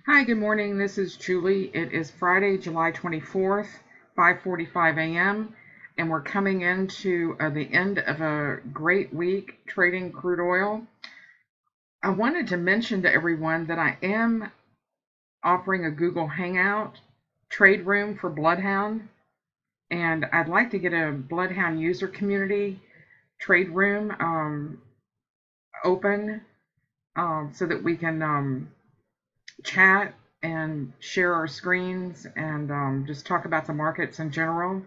Hi, good morning. This is Julie. It is Friday, July 24th, 5:45 a.m., and we're coming into the end of a great week trading crude oil. I wanted to mention to everyone that I am offering a Google Hangout trade room for Bloodhound, and I'd like to get a Bloodhound user community trade room open so that we can chat and share our screens and just talk about the markets in general.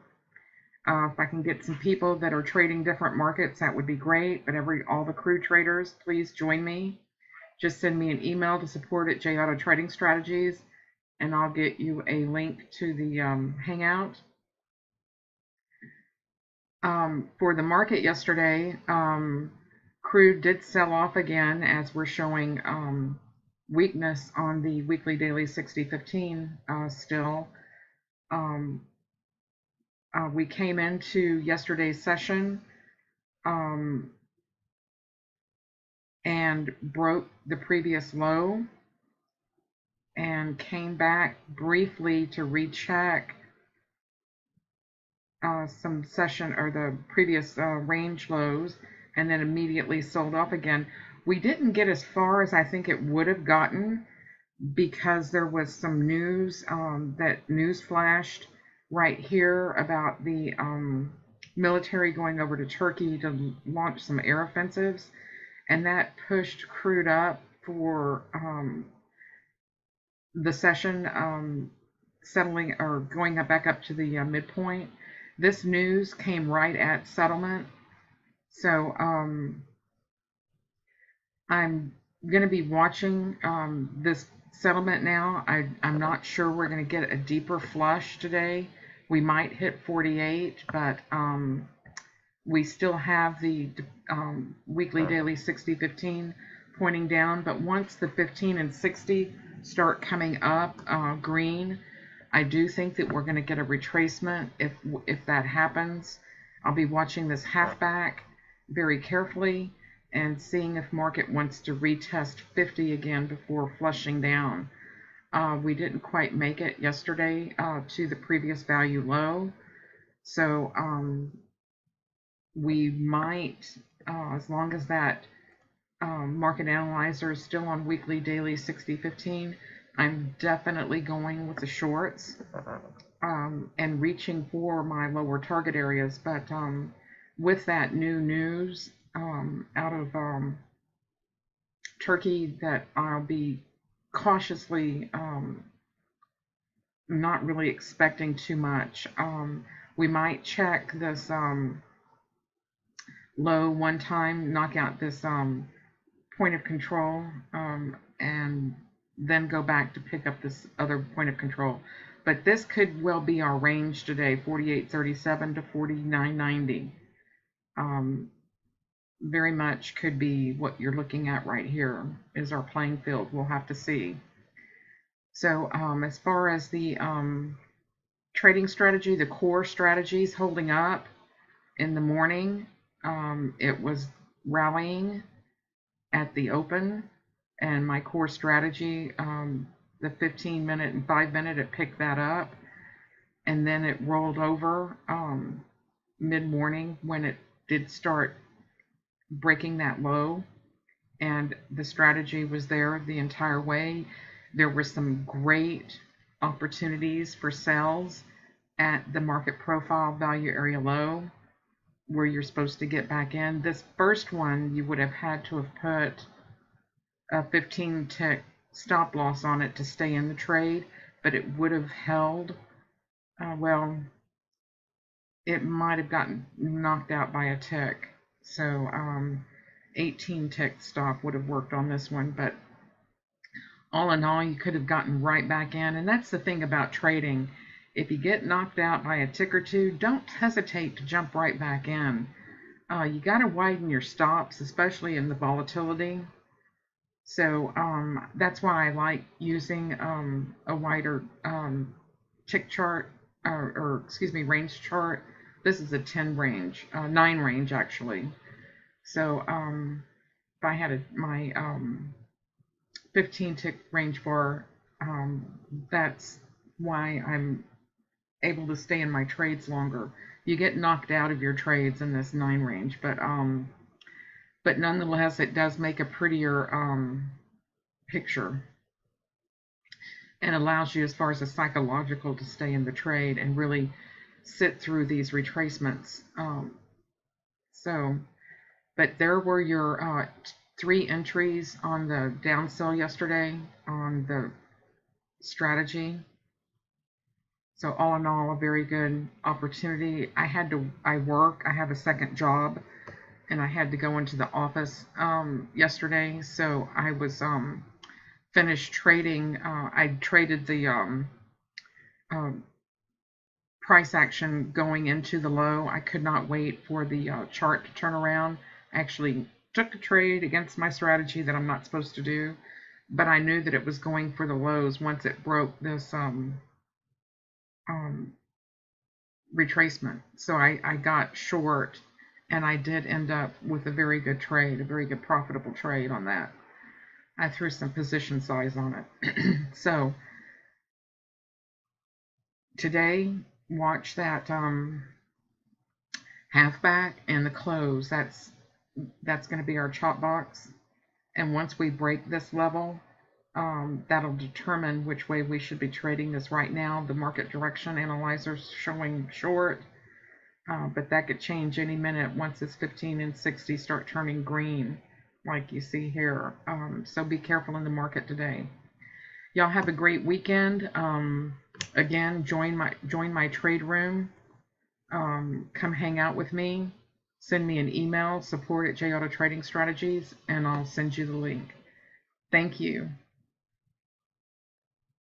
If I can get some people that are trading different markets, that would be great. But all the crude traders, please join me. Just send me an email to support@JAuto Trading Strategies, and I'll get you a link to the Hangout. For the market yesterday, crude did sell off again as we're showing weakness on the weekly daily 60-15 still. We came into yesterday's session and broke the previous low and came back briefly to recheck some session or the previous range lows, and then immediately sold off again. We didn't get as far as I think it would have gotten because there was some news that news flashed right here about the military going over to Turkey to launch some air offensives, and that pushed crude up for the session settling or going back up to the midpoint. This news came right at settlement, so I'm going to be watching this settlement now. I'm not sure we're going to get a deeper flush today. We might hit 48, but we still have the weekly daily 60-15 pointing down. But once the 15 and 60 start coming up green, I do think that we're going to get a retracement. If that happens, I'll be watching this halfback very carefully and seeing if market wants to retest 50 again before flushing down. We didn't quite make it yesterday to the previous value low, so we might, as long as that market analyzer is still on weekly daily 60-15, I'm definitely going with the shorts and reaching for my lower target areas. But with that new news out of Turkey, that I'll be cautiously not really expecting too much. We might check this low one time, knock out this point of control, and then go back to pick up this other point of control. But this could well be our range today, 48.37 to 49.90. Very much could be what you're looking at right here is our playing field. We'll have to see. So as far as the trading strategy, the core strategy is holding up. In the morning, it was rallying at the open, and my core strategy, the 15-minute and 5-minute, it picked that up, and then it rolled over mid-morning when it did start breaking that low, and the strategy was there the entire way. There were some great opportunities for sales at the market profile value area low where you're supposed to get back in. This first one, you would have had to have put a 15 tick stop loss on it to stay in the trade, but it would have held. Well, it might have gotten knocked out by a tick. So 18 tick stop would have worked on this one, but all in all, you could have gotten right back in. And that's the thing about trading. If you get knocked out by a tick or two, don't hesitate to jump right back in. You got to widen your stops, especially in the volatility. So that's why I like using a wider tick chart, or excuse me, range chart. This is a 10 range, 9 range actually. So if I had my 15 tick range bar That's why I'm able to stay in my trades longer. You get knocked out of your trades in this 9 range, but nonetheless, it does make a prettier picture and allows you, as far as the psychological, to stay in the trade and really sit through these retracements. So, but there were your 3 entries on the down sell yesterday on the strategy. So all in all, a very good opportunity. I have a second job, and I had to go into the office yesterday. So I was finished trading. I traded the price action going into the low. I could not wait for the chart to turn around. I actually took a trade against my strategy that I'm not supposed to do, but I knew that it was going for the lows once it broke this retracement. So I got short, and I did end up with a very good trade, a very good profitable trade on that. I threw some position size on it. So today, watch that halfback and the close. That's going to be our chop box. And once we break this level, that'll determine which way we should be trading this. Right now, the market direction analyzer's showing short, but that could change any minute once this 15 and 60 start turning green, like you see here. So be careful in the market today. Y'all have a great weekend. Again, join my trade room. Come hang out with me. Send me an email, support@JAuto Trading Strategies, and I'll send you the link. Thank you.